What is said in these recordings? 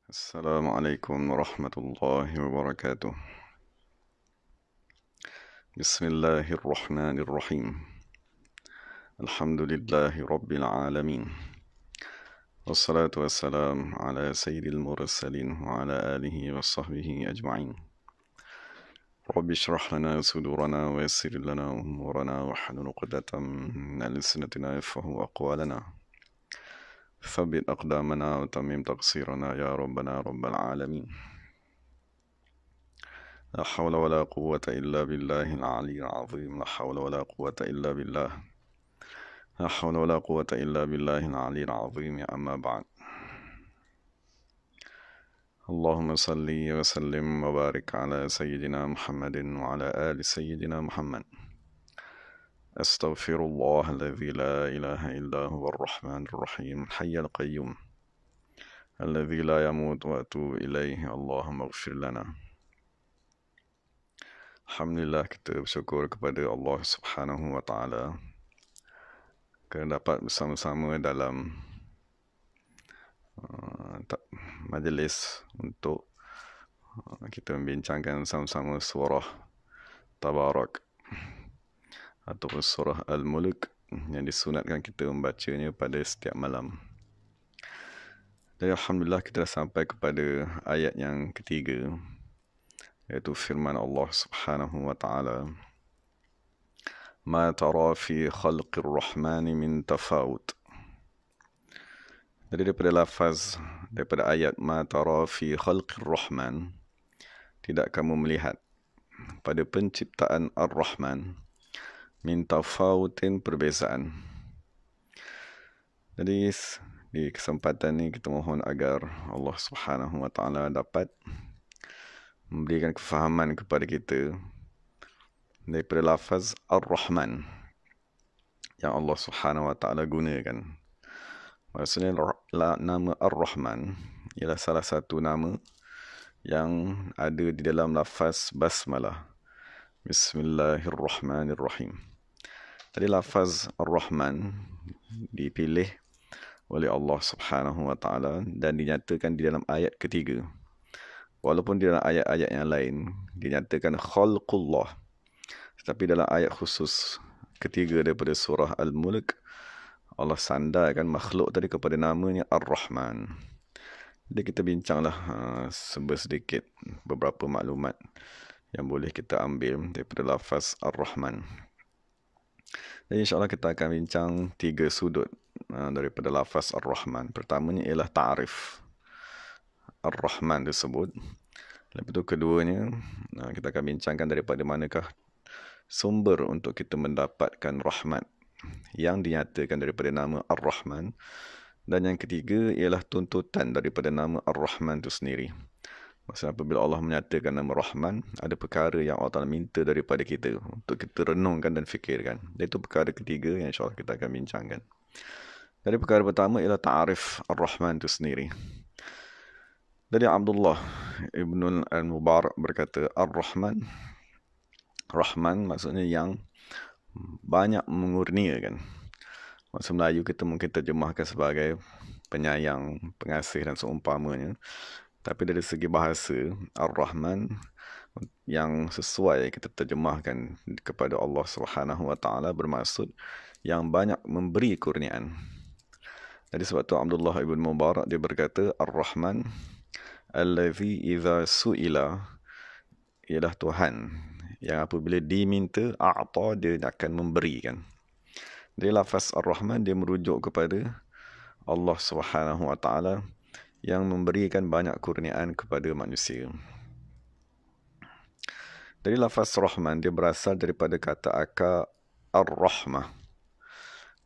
Assalamualaikum warahmatullahi wabarakatuh. Bismillahirrahmanirrahim. Alhamdulillahi rabbil alamin. Wassalatu wassalam ala sayyidil mursalin wa ala alihi wa sahbihi ajma'in. Rabbi shrah lana sudurana wa yassir lana umurana wa hlul 'uqdatam min alsinatina yafqahu aqwalana. Thabbit aqdamana wa tammim taqsirana ya rabbana rabbal alamin. لا حول ولا قوة إلا بالله العلي العظيم. لا حول ولا قوة إلا بالله. لا حول ولا قوة إلا بالله العلي العظيم. أما بعد. اللهم صل وسلم وبارك على سيدنا محمد وعلى آل سيدنا محمد. أستغفر الله الذي لا إله إلا هو الرحمن الرحيم الحي القيوم الذي لا يموت وأتوب إليه. اللهم اغفر لنا. Alhamdulillah, kita bersyukur kepada Allah Subhanahu wa Ta'ala kerana dapat bersama-sama dalam majlis untuk kita membincangkan sama-sama surah Tabarak ataupun surah Al-Mulk yang disunatkan kita membacanya pada setiap malam. Dan Alhamdulillah, kita dah sampai kepada ayat yang ketiga, iaitu firman Allah Subhanahu wa Ta'ala, Ma tara fi khalqir rahmani min tafawut. Jadi daripada ayat Ma tara fi khalqir rahman, tidak kamu melihat pada penciptaan Ar-Rahman min tafawutin, perbezaan. Jadi di kesempatan ini kita mohon agar Allah Subhanahu wa Ta'ala dapat memberikan kefahaman kepada kita daripada lafaz Ar-Rahman yang Allah Subhanahu wa Ta'ala gunakan. Maksudnya nama Ar-Rahman ialah salah satu nama yang ada di dalam lafaz basmalah, Bismillahirrahmanirrahim. Jadi lafaz Ar-Rahman dipilih oleh Allah Subhanahu wa Ta'ala dan dinyatakan di dalam ayat ketiga. Walaupun di dalam ayat-ayat yang lain dinyatakan khalqullah, tetapi dalam ayat khusus ketiga daripada surah Al-Mulk, Allah sandarkan makhluk tadi kepada namanya Ar-Rahman. Jadi kita bincanglah sedikit beberapa maklumat yang boleh kita ambil daripada lafaz Ar-Rahman. Jadi insyaAllah kita akan bincang 3 sudut daripada lafaz Ar-Rahman. Pertamanya ialah ta'rif Ar-Rahman tersebut. Lepas itu keduanya, kita akan bincangkan daripada manakah sumber untuk kita mendapatkan rahmat yang dinyatakan daripada nama Ar-Rahman. Dan yang ketiga ialah tuntutan daripada nama Ar-Rahman itu sendiri. Maksudnya apabila Allah menyatakan nama Rahman, ada perkara yang Allah Ta'ala minta daripada kita untuk kita renungkan dan fikirkan. Itu perkara ketiga yang insyaAllah kita akan bincangkan. Dari perkara pertama ialah ta'arif Ar-Rahman itu sendiri. Dari Abdullah Ibn al-Mubarak berkata, Ar-Rahman, Rahman maksudnya yang banyak mengurniakan. Maksud Melayu kita mungkin terjemahkan sebagai penyayang, pengasih dan seumpamanya. Tapi dari segi bahasa, Ar-Rahman yang sesuai kita terjemahkan kepada Allah Subhanahu wa Ta'ala bermaksud yang banyak memberi kurniaan. Jadi sebab tu Abdullah Ibn Mubarak dia berkata, Ar-Rahman allazi idza su'ila, ialah Tuhan yang apabila diminta a'ta, dia akan memberikan. Jadi lafaz Ar-Rahman dia merujuk kepada Allah Subhanahu wa Ta'ala yang memberikan banyak kurniaan kepada manusia. Jadi lafaz Rahman dia berasal daripada kata akar Ar-Rahmah.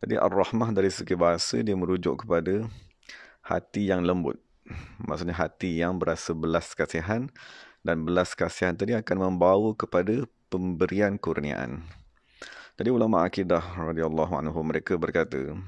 Jadi Ar-Rahmah dari segi bahasa dia merujuk kepada hati yang lembut. Maksudnya hati yang berasa belas kasihan, dan belas kasihan tadi akan membawa kepada pemberian kurniaan. Jadi ulama akidah radhiyallahu anhu mereka berkata,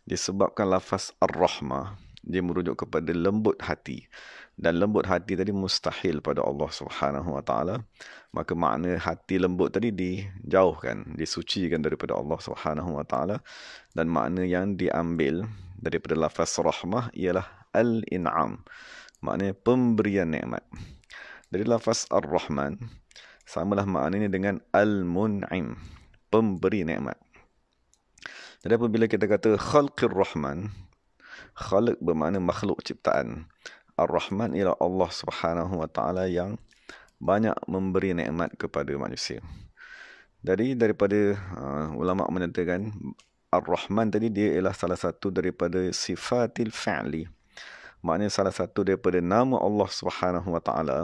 disebabkan lafaz Ar-Rahmah dia merujuk kepada lembut hati, dan lembut hati tadi mustahil pada Allah Subhanahu wa Ta'ala, maka makna hati lembut tadi dijauhkan, disucikan daripada Allah Subhanahu wa Ta'ala, dan makna yang diambil daripada lafaz rahmah ialah al-in'am. maknanya pemberian nikmat. Dari lafaz Ar-Rahman, samalah maknanya dengan Al-Mun'im, pemberi nikmat. Jadi apabila kita kata Khalqir Rahman, Khalq bermakna makhluk ciptaan. Ar-Rahman ialah Allah Subhanahu Wa Taala yang banyak memberi nikmat kepada manusia. Jadi daripada ulama menyatakan Ar-Rahman tadi dia ialah salah satu daripada sifatil fa'li. Maknanya salah satu daripada nama Allah Subhanahu Wa Taala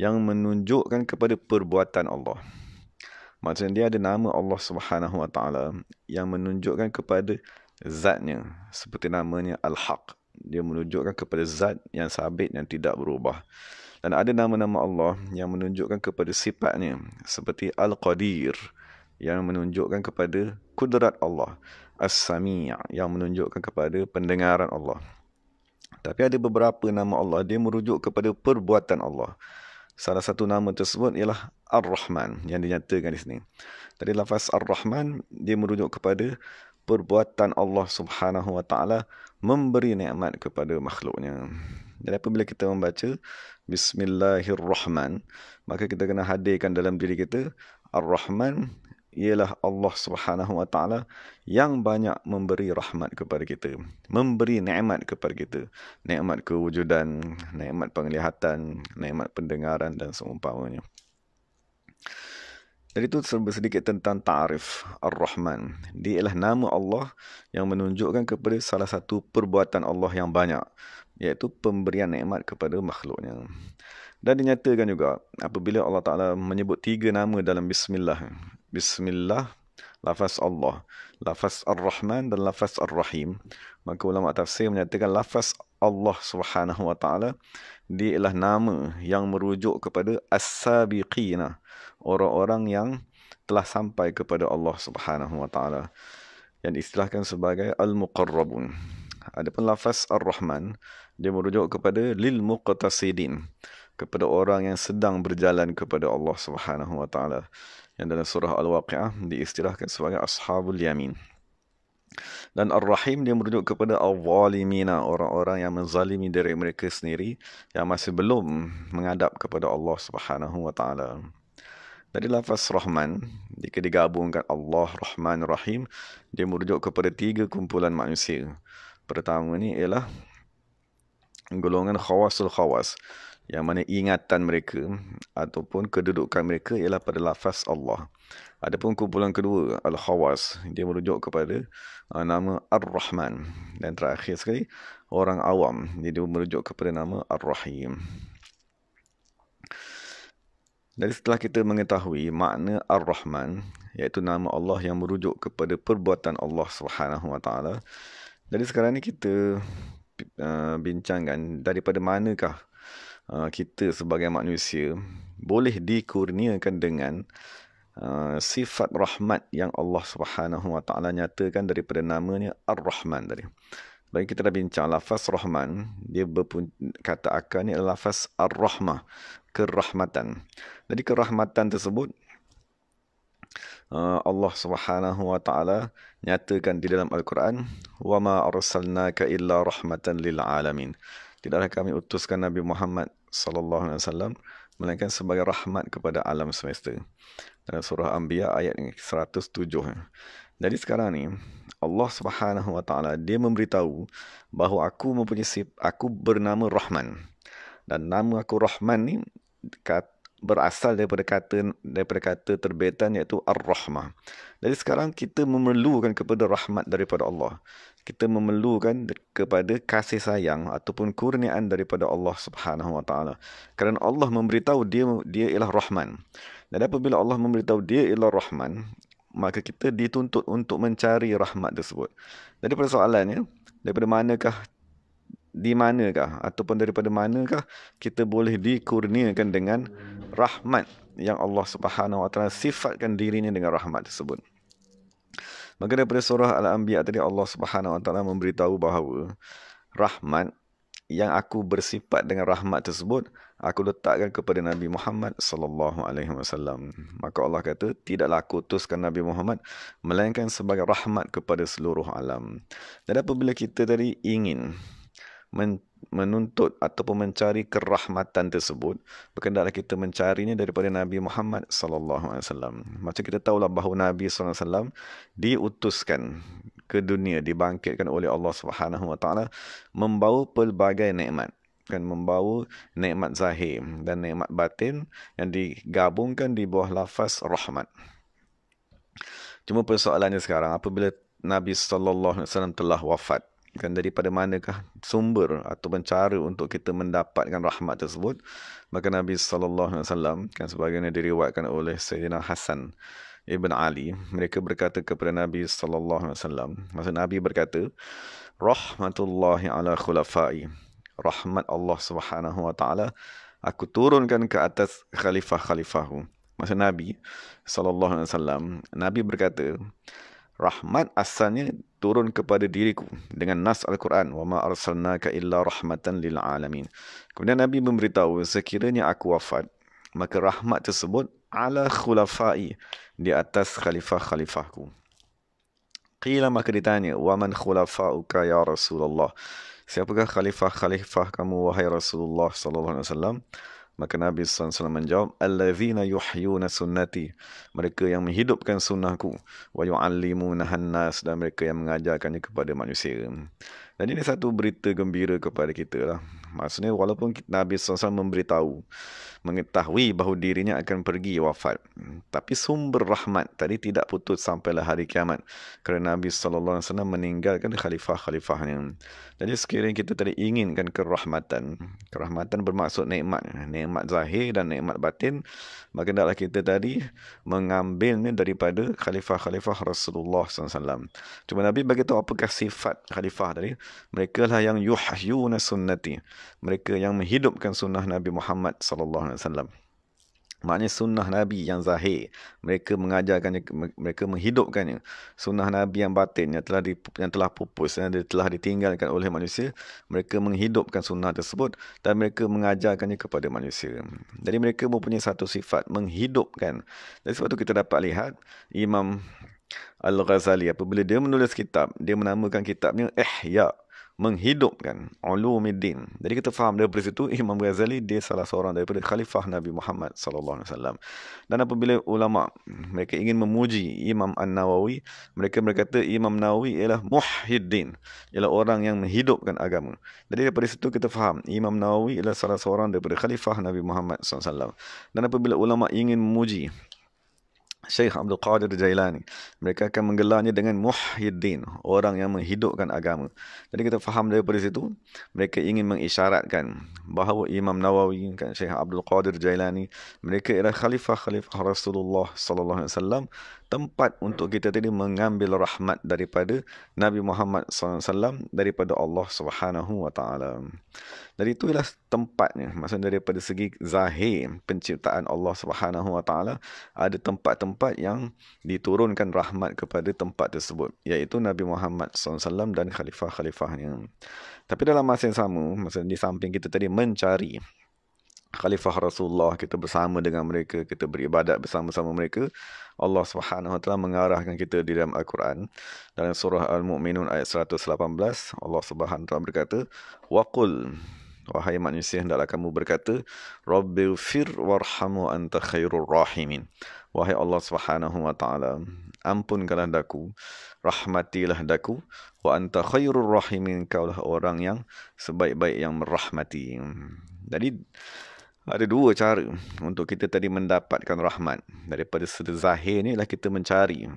yang menunjukkan kepada perbuatan Allah. Maksudnya dia ada nama Allah Subhanahu Wa Taala yang menunjukkan kepada zatnya, seperti namanya Al-Haq. Dia menunjukkan kepada zat yang sabit, yang tidak berubah. Dan ada nama-nama Allah yang menunjukkan kepada sifatnya, seperti Al-Qadir, yang menunjukkan kepada kudrat Allah. As-Sami' yang menunjukkan kepada pendengaran Allah. Tapi ada beberapa nama Allah, dia merujuk kepada perbuatan Allah. Salah satu nama tersebut ialah Ar-Rahman yang dinyatakan di sini. Tadi lafaz Ar-Rahman dia merujuk kepada perbuatan Allah Subhanahu Wa Taala memberi nikmat kepada makhluknya. Jadi apabila kita membaca Bismillahirrahman, maka kita kena hadirkan dalam diri kita Ar-Rahman ialah Allah Subhanahu Wa Taala yang banyak memberi rahmat kepada kita, memberi nikmat kepada kita, nikmat kewujudan, nikmat penglihatan, nikmat pendengaran dan seumpamanya. Jadi itu sedikit tentang ta'rif Ar-Rahman. Dia ialah nama Allah yang menunjukkan kepada salah satu perbuatan Allah yang banyak, iaitu pemberian nikmat kepada makhluknya. Dan dinyatakan juga apabila Allah Ta'ala menyebut 3 nama dalam Bismillah. Bismillah, lafaz Allah, lafaz Ar-Rahman dan lafaz Ar-Rahim. Maka ulama tafsir menyatakan lafaz Allah Subhanahu Wa Ta'ala dia ialah nama yang merujuk kepada As-Sabiqina, orang-orang yang telah sampai kepada Allah Subhanahu Wa Ta'ala, yang diistilahkan sebagai Al-Muqarrabun. Adapun lafaz Ar-Rahman dia merujuk kepada Lil Muqtasidin, kepada orang yang sedang berjalan kepada Allah Subhanahu Wa Ta'ala, yang dalam surah Al-Waqi'ah diistilahkan sebagai Ashabul Yamin. Dan Ar-Rahim dia merujuk kepada Al-Zalimina, orang-orang yang menzalimi diri mereka sendiri, yang masih belum menghadap kepada Allah Subhanahu Wa Ta'ala. Dari lafaz Rahman, jika digabungkan Allah, Rahman, Rahim, dia merujuk kepada 3 kumpulan manusia. Pertama ni ialah golongan khawasul khawas, yang mana ingatan mereka ataupun kedudukan mereka ialah pada lafaz Allah. Adapun kumpulan kedua, Al-Khawas, dia merujuk kepada nama Ar-Rahman. Dan terakhir sekali, orang awam, dia merujuk kepada nama Ar-Rahim. Jadi setelah kita mengetahui makna Ar-Rahman, iaitu nama Allah yang merujuk kepada perbuatan Allah Subhanahu Wa Taala, jadi sekarang ni kita bincangkan daripada manakah kita sebagai manusia boleh dikurniakan dengan sifat rahmat yang Allah Subhanahu Wa Taala nyatakan daripada namanya Ar-Rahman tadi. Bagi kita dah bincang lafaz Rahman, dia kata akar ni adalah lafaz Ar-Rahmah, kerahmatan. Jadi kerahmatan tersebut Allah Subhanahu Wa Taala nyatakan di dalam Al-Quran, wa ma arsalnaka illa rahmatan lil alamin. Tidaklah kami utuskan Nabi Muhammad sallallahu alaihi wasallam melainkan sebagai rahmat kepada alam semesta. Dalam surah Anbiya ayat 107. Jadi sekarang ni Allah Subhanahu Wa Taala dia memberitahu bahawa aku bernama Rahman. Dan nama aku Rahman ni berasal daripada kata terbitan iaitu Ar-Rahmah. Jadi sekarang kita memerlukan kepada rahmat daripada Allah. Kita memerlukan kepada kasih sayang ataupun kurniaan daripada Allah Subhanahu Wa Taala. Kerana Allah memberitahu dia ialah Rahman. Dan apabila Allah memberitahu dia ialah Rahman, maka kita dituntut untuk mencari rahmat tersebut. Jadi persoalannya, di manakah ataupun daripada manakah kita boleh dikurniakan dengan rahmat yang Allah Subhanahu Wa Taala sifatkan dirinya dengan rahmat tersebut. Maka daripada surah Al-Anbiya tadi Allah Subhanahu Wa Taala memberitahu bahawa rahmat yang aku bersifat dengan rahmat tersebut aku letakkan kepada Nabi Muhammad sallallahu alaihi wasallam. Maka Allah kata, tidaklah aku utuskan Nabi Muhammad melainkan sebagai rahmat kepada seluruh alam. Dan apabila kita tadi ingin menuntut ataupun mencari kerahmatan tersebut, berkendalah kita mencarinya daripada Nabi Muhammad sallallahu alaihi wasallam. Macam kita tahulah bahawa Nabi sallallahu alaihi wasallam diutuskan ke dunia, dibangkitkan oleh Allah Subhanahu wa taala membawa pelbagai nikmat, kan, membawa nikmat zahir dan nikmat batin yang digabungkan di bawah lafaz rahmat. Cuma persoalannya sekarang, apabila Nabi sallallahu alaihi wasallam telah wafat, kan, daripada manakah sumber atau cara untuk kita mendapatkan rahmat tersebut? Maka Nabi sallallahu alaihi wasallam, kan, sebagaimana diriwayatkan oleh Sayyidina Hasan Ibn Ali, mereka berkata kepada Nabi sallallahu alaihi wasallam, maksud Nabi berkata, rahmatullahi ala khulafai, rahmat Allah Subhanahu wa taala aku turunkan ke atas khalifah-khalifahku. Maksud Nabi sallallahu alaihi wasallam, Nabi berkata, rahmat asalnya turun kepada diriku dengan nas Al-Quran, wa ma arsalnaka illa rahmatan lil alamin. Kemudian Nabi memberitahu, sekiranya aku wafat, maka rahmat tersebut ala khulafai, di atas khalifah-khalifahku. Qila, maka ditanya, wa man khulafauka ya Rasulullah, siapakah khalifah-khalifah kamu wahai Rasulullah sallallahu alaihi wasallam? Maka Nabi SAW menjawab, allazina yuhyuna sunnati, mereka yang menghidupkan sunnahku, wa yu'allimunahan nas, dan mereka yang mengajarkannya kepada manusia. Dan ini satu berita gembira kepada kita lah. Maksudnya walaupun Nabi SAW mengetahui bahawa dirinya akan pergi wafat, tapi sumber rahmat tadi tidak putus sampailah hari kiamat, kerana Nabi SAW meninggalkan khalifah-khalifahnya. Jadi sekiranya kita tadi inginkan kerahmatan bermaksud nikmat zahir dan nikmat batin, maka hendaklah kita tadi mengambilnya daripada khalifah-khalifah Rasulullah SAW. Cuma Nabi beritahu apakah sifat khalifah tadi. Mereka lah yang yuhyuna sunnati, mereka yang menghidupkan sunnah Nabi Muhammad sallallahu alaihi wasallam. Maknanya sunnah Nabi yang zahir, mereka mengajarkannya, mereka menghidupkannya. Sunnah Nabi yang batin, yang telah pupus, yang telah ditinggalkan oleh manusia, mereka menghidupkan sunnah tersebut dan mereka mengajarkannya kepada manusia. Jadi mereka mempunyai satu sifat, menghidupkan. Dan sebab itu kita dapat lihat Imam Al-Ghazali, apabila dia menulis kitab, dia menamakan kitabnya Ihya, menghidupkan Ulumuddin. Jadi kita faham daripada situ Imam Ghazali dia salah seorang daripada khalifah Nabi Muhammad sallallahu alaihi wasallam. Dan apabila ulama mereka ingin memuji Imam An-Nawawi, mereka berkata Imam Nawawi ialah muhyiddin, ialah orang yang menghidupkan agama. Jadi daripada situ kita faham Imam Nawawi ialah salah seorang daripada khalifah Nabi Muhammad sallallahu alaihi wasallam. Dan apabila ulama ingin memuji Syekh Abdul Qadir Jailani, mereka akan menggelarnya dengan Muhyiddin, orang yang menghidupkan agama. Jadi kita faham daripada situ, mereka ingin mengisyaratkan bahawa Imam Nawawi, kan, Syekh Abdul Qadir Jailani, mereka ialah khalifah-khalifah Rasulullah sallallahu alaihi wasallam, tempat untuk kita tadi mengambil rahmat daripada Nabi Muhammad sallallahu alaihi wasallam, daripada Allah Subhanahu wa taala. Jadi itulah tempatnya. Maksudnya daripada segi zahir penciptaan Allah Subhanahu wa taala, ada tempat-tempat yang diturunkan rahmat kepada tempat tersebut, iaitu Nabi Muhammad SAW dan khalifah-khalifahnya. Tapi dalam masa yang sama, maksudnya di samping kita tadi mencari khalifah Rasulullah, kita bersama dengan mereka, kita beribadat bersama-sama mereka, Allah Subhanahu wa taala mengarahkan kita di dalam Al-Quran. Dalam surah Al-Mu'minun ayat 118, Allah Subhanahu wa taala berkata, waqul, wahai manusia, hendaklah kamu berkata, Rabbighfir warhamu anta khairur rahimin. Wahai Allah Subhanahu wa taala, ampunkanlah daku, rahmatilah daku, wa anta khairur rahimin, kaulah orang yang sebaik-baik yang merahmati. Jadi ada dua cara untuk kita tadi mendapatkan rahmat. Daripada zahir ni lah kita mencari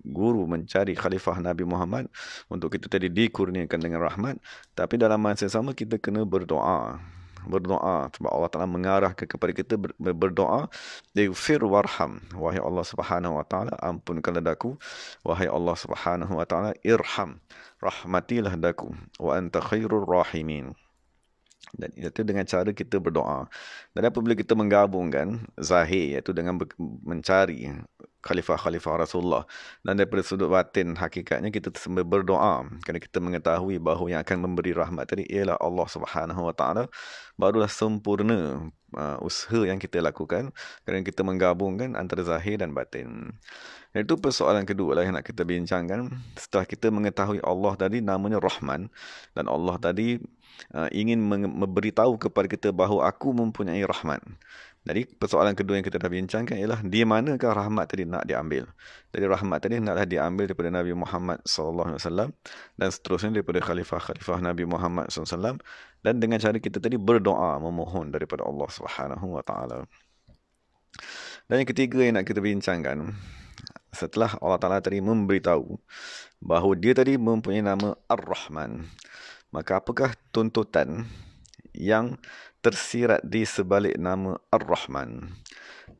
guru, mencari khalifah Nabi Muhammad untuk kita tadi dikurniakan dengan rahmat. Tapi dalam masa yang sama kita kena berdoa. Sebab Allah Ta'ala mengarahkan kepada kita berdoa, ighfir warham, wahai Allah Subhanahu wa taala, ampunkanlah daku, wahai Allah Subhanahu wa taala, irham, rahmatilah daku, wa anta khairur rahimin. Dan itu dengan cara kita berdoa. Dan apabila kita menggabungkan zahir, iaitu dengan mencari khalifah-khalifah Rasulullah, dan daripada sudut batin hakikatnya kita berdoa, kerana kita mengetahui bahawa yang akan memberi rahmat tadi ialah Allah Subhanahu wa taala, barulah sempurna usaha yang kita lakukan, kerana kita menggabungkan antara zahir dan batin. Dan itu persoalan kedua lah yang nak kita bincangkan. Setelah kita mengetahui Allah tadi namanya Rahman, dan Allah tadi ingin memberitahu kepada kita bahawa aku mempunyai rahmat. Jadi persoalan kedua yang kita dah bincangkan ialah di manakah rahmat tadi nak diambil. Jadi rahmat tadi naklah diambil daripada Nabi Muhammad SAW dan seterusnya daripada khalifah-khalifah Nabi Muhammad SAW, dan dengan cara kita tadi berdoa memohon daripada Allah Subhanahu Wa Taala. Dan yang ketiga yang nak kita bincangkan, setelah Allah Ta'ala tadi memberitahu bahawa dia tadi mempunyai nama Ar-Rahman, maka apakah tuntutan yang tersirat di sebalik nama Ar-Rahman?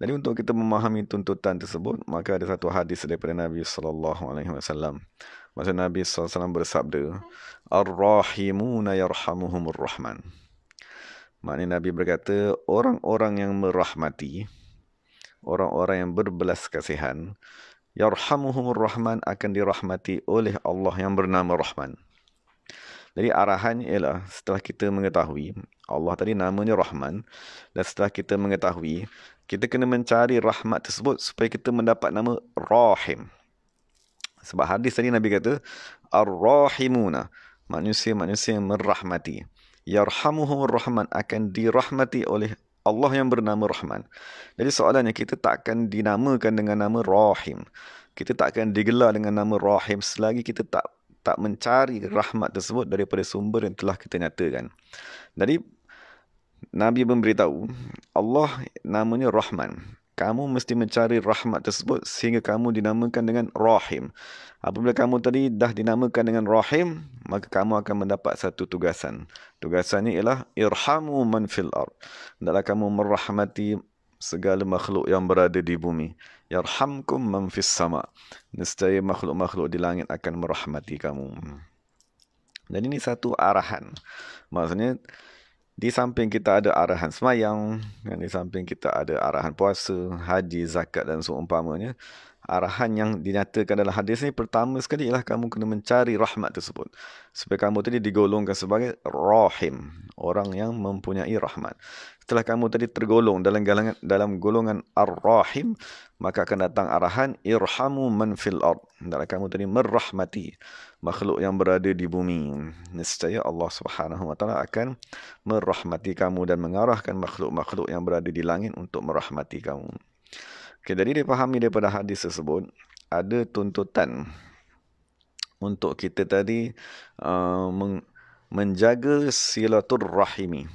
Jadi untuk kita memahami tuntutan tersebut, maka ada satu hadis daripada Nabi SAW. Masa Nabi SAW bersabda, Ar-Rahimuna yarhamuhumur Rahman. Maknanya Nabi berkata, orang-orang yang merahmati, orang-orang yang berbelas kasihan, yarhamuhumur Rahman, akan dirahmati oleh Allah yang bernama Rahman. Jadi arahannya ialah setelah kita mengetahui Allah tadi namanya Rahman, dan setelah kita mengetahui, kita kena mencari rahmat tersebut supaya kita mendapat nama Rahim. Sebab hadis tadi Nabi kata Ar-Rahimuna, manusia-manusia yang merahmati. Yarhamuhumur Rahman, akan dirahmati oleh Allah yang bernama Rahman. Jadi soalannya, kita tak akan dinamakan dengan nama Rahim, kita tak akan digelar dengan nama Rahim selagi kita tak mencari rahmat tersebut daripada sumber yang telah kita nyatakan. Jadi Nabi memberitahu Allah namanya Rahman. Kamu mesti mencari rahmat tersebut sehingga kamu dinamakan dengan Rahim. Apabila kamu tadi dah dinamakan dengan Rahim, maka kamu akan mendapat satu tugasan. Tugasannya ialah irhamu man fil ard. Hendaklah kamu merahmati segala makhluk yang berada di bumi. Yarhamkum man fis sama. Nescaya makhluk-makhluk di langit akan merahmati kamu. Dan ini satu arahan. Maksudnya, di samping kita ada arahan semayang, di samping kita ada arahan puasa, haji, zakat dan seumpamanya, arahan yang dinyatakan dalam hadis ini pertama sekali ialah kamu kena mencari rahmat tersebut supaya kamu tadi digolongkan sebagai Rahim, orang yang mempunyai rahmat. Setelah kamu tadi tergolong dalam golongan Ar-Rahim, maka akan datang arahan irhamu man fil ard. Hendaklah kamu tadi merahmati makhluk yang berada di bumi. Nescaya Allah Subhanahu Wa Taala akan merahmati kamu dan mengarahkan makhluk-makhluk yang berada di langit untuk merahmati kamu. Okay, jadi dipahami daripada hadis tersebut, ada tuntutan untuk kita tadi menjaga silaturrahimi.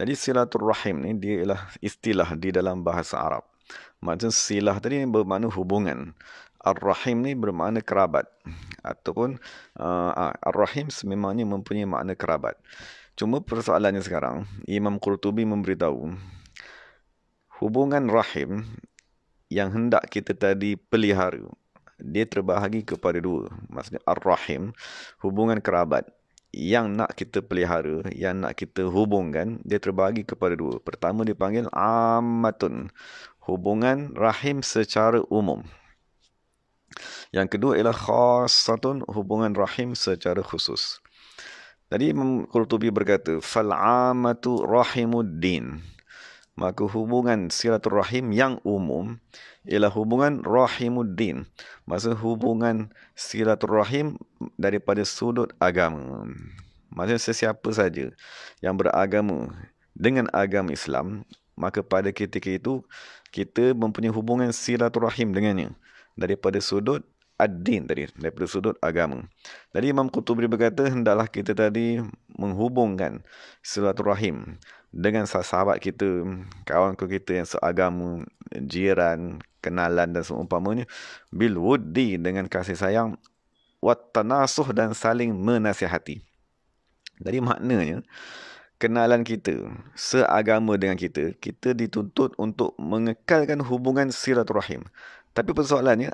Jadi silaturrahim ni dia ialah istilah di dalam bahasa Arab. Maksudnya silah tadi bermakna hubungan. Ar-Rahim ni bermakna kerabat. Ataupun Ar-Rahim sememangnya mempunyai makna kerabat. Cuma persoalannya sekarang, Imam Qurtubi memberitahu hubungan rahim yang hendak kita tadi pelihara, dia terbahagi kepada dua. Maksudnya Ar-Rahim, hubungan kerabat yang nak kita pelihara, yang nak kita hubungkan, dia terbahagi kepada dua. Pertama dipanggil ammatun, hubungan rahim secara umum. Yang kedua ialah khassatun, hubungan rahim secara khusus. Tadi Imam Qurtubi berkata, fal'amatu rahimuddin. Maka hubungan silaturrahim yang umum ialah hubungan rahimuddin. Maksudnya hubungan silaturrahim daripada sudut agama. Maksudnya sesiapa saja yang beragama dengan agama Islam, maka pada ketika itu kita mempunyai hubungan silaturrahim dengannya daripada sudut ad-din tadi, daripada sudut agama. Jadi Imam Qurtubi berkata, hendaklah kita tadi menghubungkan silaturahim dengan sahabat kita, kawan kita yang seagama, jiran, kenalan dan seumpamanya, bil wuddi, dengan kasih sayang, wat tanasuh, dan saling menasihati. Jadi maknanya, kenalan kita, seagama dengan kita, kita dituntut untuk mengekalkan hubungan silaturahim. Tapi persoalannya,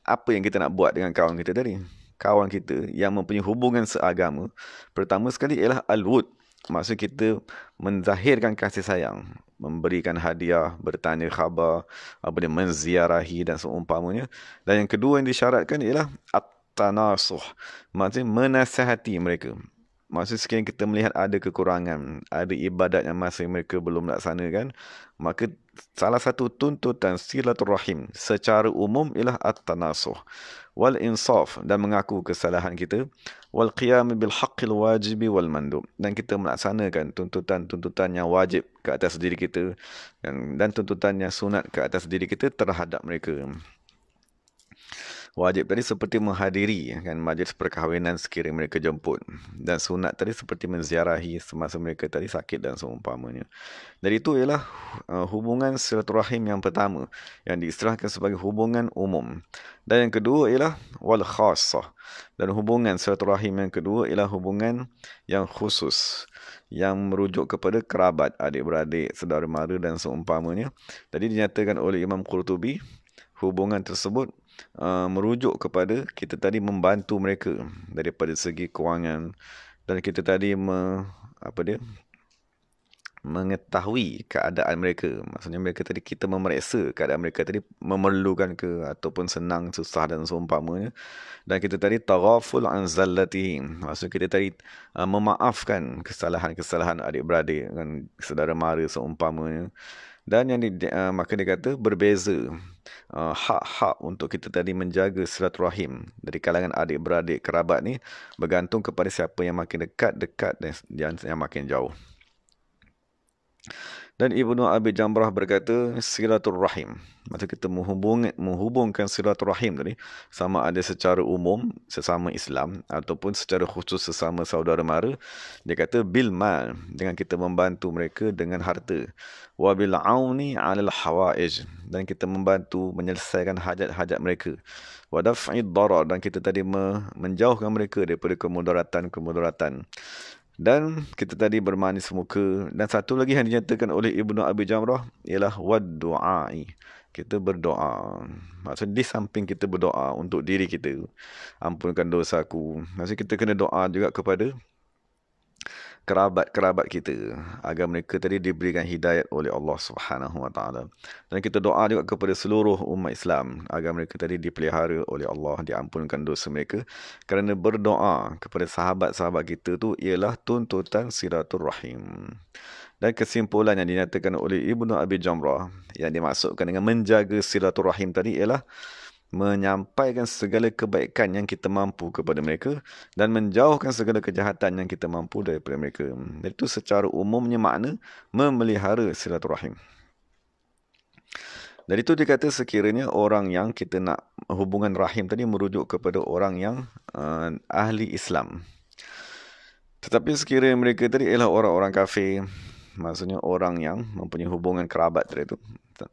apa yang kita nak buat dengan kawan kita tadi? Kawan kita yang mempunyai hubungan seagama, pertama sekali ialah al-wud. Maksud kita menzahirkan kasih sayang, memberikan hadiah, bertanya khabar, menziarahi dan seumpamanya. Dan yang kedua yang disyaratkan ialah at-tanasuh. Maksudnya menasihati mereka. Maksud sekiranya kita melihat ada kekurangan, ada ibadat yang masih mereka belum laksanakan, maka salah satu tuntutan silaturahim secara umum ialah at-tanasuh. wal insaf, dan mengaku kesalahan kita, wal qiyam bil haqqil wajibi wal mandub, dan kita melaksanakan tuntutan-tuntutan yang wajib ke atas diri kita dan tuntutan yang sunat ke atas diri kita terhadap mereka. Wajib tadi seperti menghadiri kan majlis perkahwinan sekiranya mereka jemput, dan sunat tadi seperti menziarahi semasa mereka tadi sakit dan seumpamanya. Dari itu ialah hubungan silaturahim yang pertama yang diistilahkan sebagai hubungan umum. Dan yang kedua ialah wal khassah. Dan hubungan silaturahim yang kedua ialah hubungan yang khusus yang merujuk kepada kerabat, adik-beradik, saudara mara dan seumpamanya. Tadi dinyatakan oleh Imam Qurtubi, hubungan tersebut merujuk kepada kita tadi membantu mereka daripada segi kewangan, dan kita tadi mengetahui keadaan mereka. Maksudnya mereka tadi kita memeriksa keadaan mereka tadi memerlukan ke ataupun senang, susah dan seumpamanya. Dan kita tadi taghaful an zallatihim. Maksudnya kita tadi memaafkan kesalahan-kesalahan adik-beradik dan saudara mara seumpamanya. Dan yang maka dia kata berbeza hak-hak untuk kita tadi menjaga silaturahim dari kalangan adik-beradik kerabat ni bergantung kepada siapa yang makin dekat dan yang makin jauh. Dan Ibnu Abi Jamrah berkata, silaturahim, maksud kita menghubungkan silaturahim tadi sama ada secara umum sesama Islam ataupun secara khusus sesama saudara mara. Dia kata bil mal, dengan kita membantu mereka dengan harta, wa bil auni 'alal hawaij, dan kita membantu menyelesaikan hajat-hajat mereka, wa daf'id darar, dan kita tadi menjauhkan mereka daripada kemudaratan. Dan kita tadi bermanis muka. Dan satu lagi yang dinyatakan oleh Ibnu Abi Jamrah ialah wad-du'ai. Kita berdoa. Maksudnya di samping kita berdoa untuk diri kita, ampunkan dosaku, maksudnya kita kena doa juga kepada kerabat-kerabat kita agar mereka tadi diberikan hidayat oleh Allah Subhanahu Wa Taala. Dan kita doa juga kepada seluruh umat Islam agar mereka tadi dipelihara oleh Allah, diampunkan dosa mereka. Kerana berdoa kepada sahabat-sahabat kita tu ialah tuntutan silaturahim. Dan kesimpulan yang dinyatakan oleh Ibnu Abi Jamrah yang dimaksudkan dengan menjaga silaturahim tadi ialah menyampaikan segala kebaikan yang kita mampu kepada mereka dan menjauhkan segala kejahatan yang kita mampu daripada mereka. Itu secara umumnya makna memelihara silaturahim. Dari itu dikata sekiranya orang yang kita nak hubungan rahim tadi merujuk kepada orang yang ahli Islam. Tetapi sekiranya mereka tadi ialah orang-orang kafir, maksudnya orang yang mempunyai hubungan kerabat tadi itu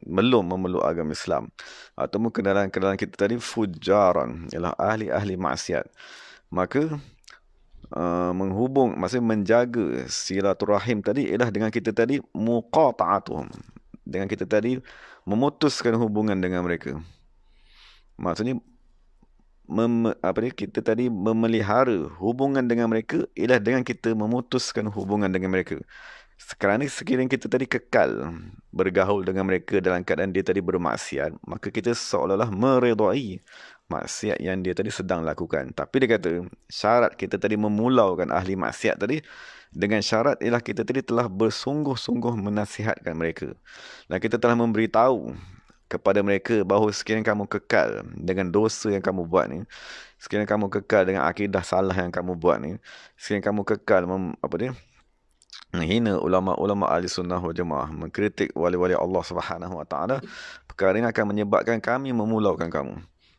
belum memeluk agama Islam, atau kenalan-kenalan kita tadi fujaran, ialah ahli-ahli maksiat, maka maksudnya menjaga silaturahim tadi ialah dengan kita tadi muqata'atuhum, dengan kita tadi memutuskan hubungan dengan mereka. Maksudnya kita tadi memelihara hubungan dengan mereka ialah dengan kita memutuskan hubungan dengan mereka. Kerana sekiranya kita tadi kekal bergaul dengan mereka dalam keadaan dia tadi bermaksiat, maka kita seolah-olah meredai maksiat yang dia tadi sedang lakukan. Tapi dia kata syarat kita tadi memulaukan ahli maksiat tadi dengan syarat ialah kita tadi telah bersungguh-sungguh menasihatkan mereka, dan kita telah memberitahu kepada mereka bahawa sekiranya kamu kekal dengan dosa yang kamu buat ni, sekiranya kamu kekal dengan akidah salah yang kamu buat ni, sekiranya kamu kekal menghina ulama-ulama ahli sunnah wal jamaah, mengkritik wali-wali Allah Subhanahu Wa Taala, perkara ini akan menyebabkan kami memulaukan kamu.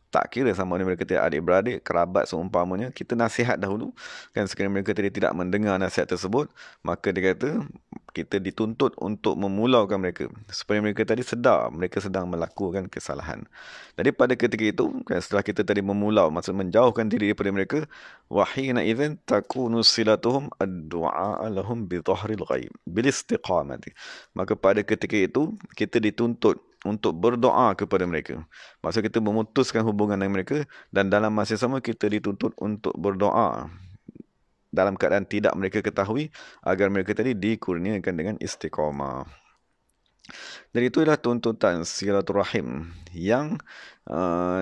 Tak kira sama ada mereka tidak adik-beradik, kerabat seumpamanya, kita nasihat dahulu. Kan sekiranya mereka tidak mendengar nasihat tersebut, maka dia kata kita dituntut untuk memulaukan mereka supaya mereka tadi sedar mereka sedang melakukan kesalahan. Jadi pada ketika itu, kan, setelah kita tadi memulau, maksud menjauhkan diri daripada mereka, wahina idzan takunu silatuhum ad-du'a lahum bi dhahril ghaib bil istiqamati. Maka pada ketika itu kita dituntut untuk berdoa kepada mereka. Maksud kita memutuskan hubungan dengan mereka, dan dalam masa sama kita dituntut untuk berdoa dalam keadaan tidak mereka ketahui agar mereka tadi dikurniakan dengan istiqamah. Dan itu adalah tuntutan silaturahim yang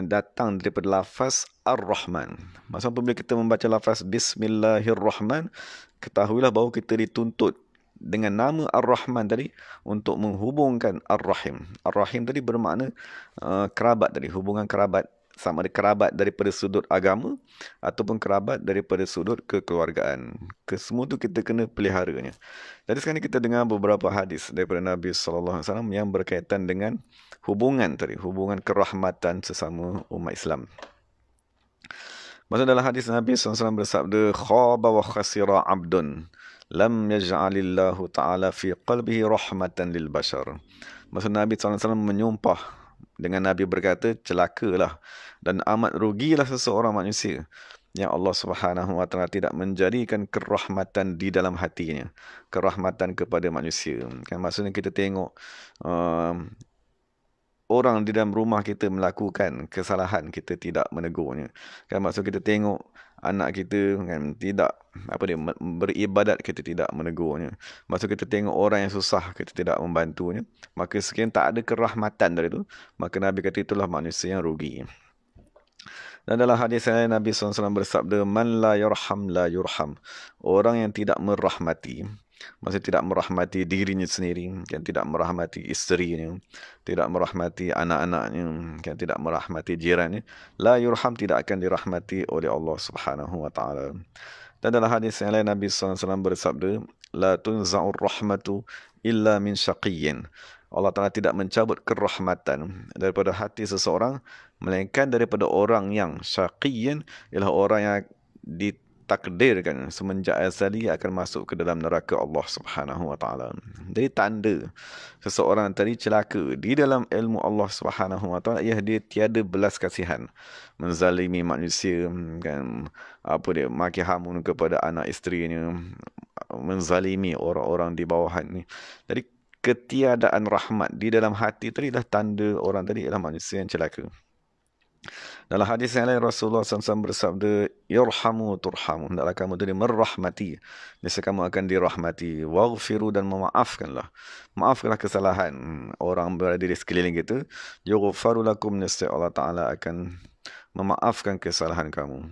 datang daripada lafaz Ar-Rahman. Maksud apabila kita membaca lafaz Bismillahirrahman, ketahuilah bahawa kita dituntut dengan nama Ar-Rahman tadi untuk menghubungkan Ar-Rahim. Ar-Rahim tadi bermakna kerabat tadi, hubungan kerabat sama ada kerabat daripada sudut agama ataupun kerabat daripada sudut kekeluargaan. Kesemua tu kita kena peliharanya. Jadi sekarang ni kita dengar beberapa hadis daripada Nabi sallallahu alaihi wasallam yang berkaitan dengan hubungan tadi, hubungan kerahmatan sesama umat Islam. Maksud dalam hadis Nabi SAW bersabda, khaba wa khasira abdun lam yaj'alillahu ta'ala fi qalbihi rahmatan lil bashar. Maksud Nabi SAW menyumpah dengan Nabi berkata, celakalah dan amat rugilah seseorang manusia yang Allah Subhanahu wa taala tidak menjadikan kerahmatan di dalam hatinya, kerahmatan kepada manusia. Kan maksudnya kita tengok orang di dalam rumah kita melakukan kesalahan, kita tidak menegurnya. Kan maksud kita tengok anak kita kan tidak beribadat, kita tidak menegurnya. Maksud kita tengok orang yang susah, kita tidak membantunya. Maka sekian tak ada kerahmatan dari itu, maka Nabi kata itulah manusia yang rugi. Dan dalam hadis lain Nabi SAW bersabda, man la yarham la yurham. Orang yang tidak merahmati, maksudnya tidak merahmati dirinya sendiri, kan, tidak merahmati isterinya, tidak merahmati anak-anaknya, kan, tidak merahmati jirannya, la yurham, tidak akan dirahmati oleh Allah Subhanahu wa taala. Dan dalam hadis yang lain Nabi SAW bersabda, la tunza'ur rahmatu illa min syaqiyyin. Allah Ta'ala tidak mencabut kerahmatan daripada hati seseorang melainkan daripada orang yang syaqiyyin, ialah orang yang ditakdirkan semenjak azali akan masuk ke dalam neraka Allah Subhanahu wa taala. Jadi tanda seseorang tadi celaka di dalam ilmu Allah Subhanahu wa taala ialah dia tiada belas kasihan, menzalimi manusia, kan, maki hamun kepada anak isterinya, menzalimi orang-orang di bawahan ni. Jadi ketiadaan rahmat di dalam hati tadi dah tanda orang tadi ialah manusia yang celaka. Dalam hadis yang lain Rasulullah SAW bersabda, yarhamu turhamu, hendaklah kamu tadi merahmati, nescaya kamu akan dirahmati. Waghfiru, dan memaafkanlah, maafkanlah kesalahan orang berada di sekeliling kita. Yughfaru lakum, nescaya Allah Ta'ala akan memaafkan kesalahan kamu.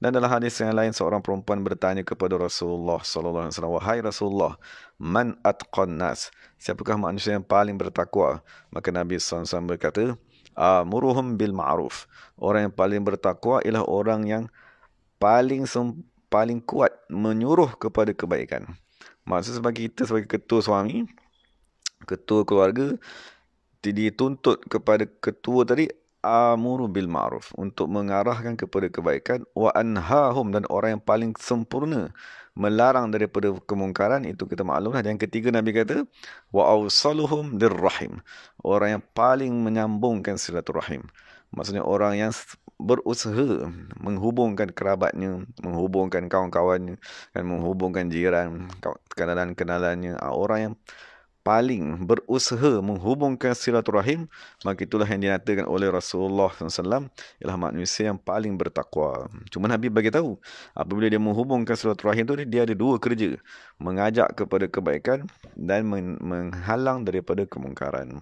Dan dalam hadis yang lain seorang perempuan bertanya kepada Rasulullah sallallahu alaihi wasallam, wahai Rasulullah, man atqan nas, siapakah manusia yang paling bertakwa? Maka Nabi SAW berkata, amuruhum bil ma'ruf, orang yang paling bertakwa ialah orang yang paling kuat menyuruh kepada kebaikan. Maksud sebagai kita sebagai ketua suami, ketua keluarga, dituntut kepada ketua tadi amuru bil ma'ruf, untuk mengarahkan kepada kebaikan, wa anhahum, dan orang yang paling sempurna melarang daripada kemungkaran, itu kita maklumlah. Yang ketiga Nabi kata wa awsaluhum dirrahim, orang yang paling menyambungkan silaturahim, maksudnya orang yang berusaha menghubungkan kerabatnya, menghubungkan kawan-kawannya, dan menghubungkan jiran, kenalan-kenalannya, orang yang paling berusaha menghubungkan silaturahim, maka itulah yang dinyatakan oleh Rasulullah SAW ialah manusia yang paling bertakwa. Cuma Nabi bagi tahu, apabila dia menghubungkan silaturahim itu, dia ada dua kerja, mengajak kepada kebaikan dan menghalang daripada kemungkaran.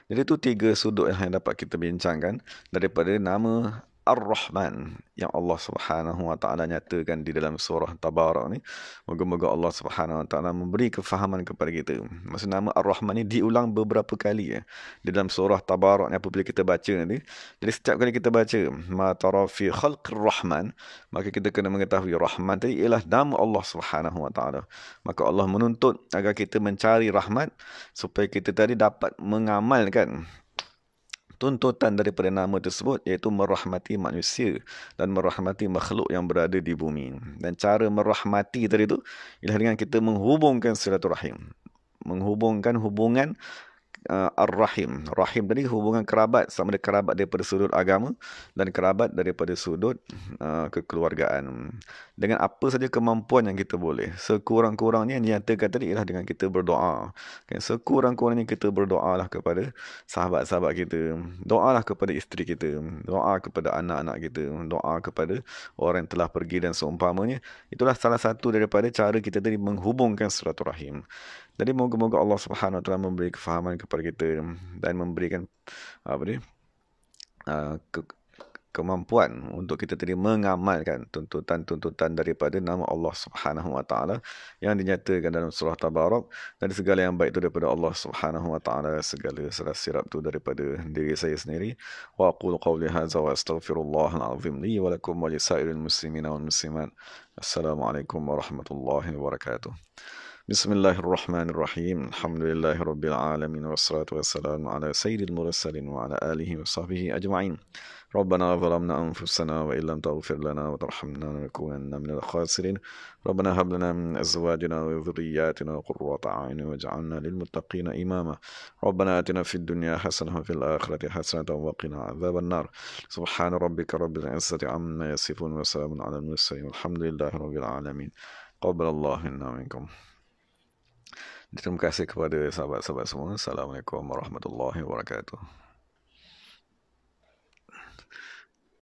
Jadi itu tiga sudut yang dapat kita bincangkan daripada nama Ar-Rahman yang Allah Subhanahu wa taala nyatakan di dalam surah Tabarak ni. Moga-moga Allah Subhanahu wa taala memberi kefahaman kepada kita. Maksud nama Ar-Rahman ni diulang beberapa kali di dalam surah Tabarak ni apabila kita baca nanti. Jadi setiap kali kita baca ma tara fi khalqir rahman, maka kita kena mengetahui Rahman tadi ialah nama Allah Subhanahu wa taala. Maka Allah menuntut agar kita mencari rahmat supaya kita tadi dapat mengamalkan tuntutan daripada nama tersebut, iaitu merahmati manusia dan merahmati makhluk yang berada di bumi. Dan cara merahmati tadi itu ialah dengan kita menghubungkan silaturahim, menghubungkan hubungan Ar-Rahim. Rahim tadi hubungan kerabat, sama ada kerabat daripada sudut agama dan kerabat daripada sudut kekeluargaan. Dengan apa saja kemampuan yang kita boleh. Sekurang-kurangnya yang dinyatakan tadi ialah dengan kita berdoa. Sekurang-kurangnya kita berdoalah kepada sahabat-sahabat kita. Doalah kepada isteri kita. Doa kepada anak-anak kita. Doa kepada orang yang telah pergi dan seumpamanya. Itulah salah satu daripada cara kita tadi menghubungkan silaturahim. Jadi moga-moga Allah Subhanahu wa taala memberi kefahaman kepada kita dan memberikan kemampuan untuk kita tadi mengamalkan tuntutan-tuntutan daripada nama Allah Subhanahu Wa Taala yang dinyatakan dalam surah Tabarak, dan segala yang baik itu daripada Allah Subhanahu Wa Taala, segala salah silap itu daripada diri saya sendiri. Wa aqulu qawli hadza wa astaghfirullahal azim li wa lakum wa lisairil muslimina wal muslimat. Assalamualaikum warahmatullahi wabarakatuh. Bismillahirrahmanirrahim. Alhamdulillahirabbil alamin wassalatu wassalamu ala sayyidil mursalin wa ala alihi wa sahbihi ajma'in. ربنا ظلمنا أنفسنا وإن لم تغفر لنا وترحمنا لنكونن من الخاسرين. ربنا هب لنا من أزواجنا وذرياتنا قرة أعين واجعلنا للمتقين إماما. ربنا آتنا في الدنيا حسنة وفي الآخرة حسنة وقنا عذاب النار. سبحان ربك رب العزة عما يصفون وسلام على المرسلين والحمد لله رب العالمين. قبل الله منا ومنكم. Terima kasih kepada sahabat-sahabat semua. Assalamualaikum warahmatullahi wabarakatuh.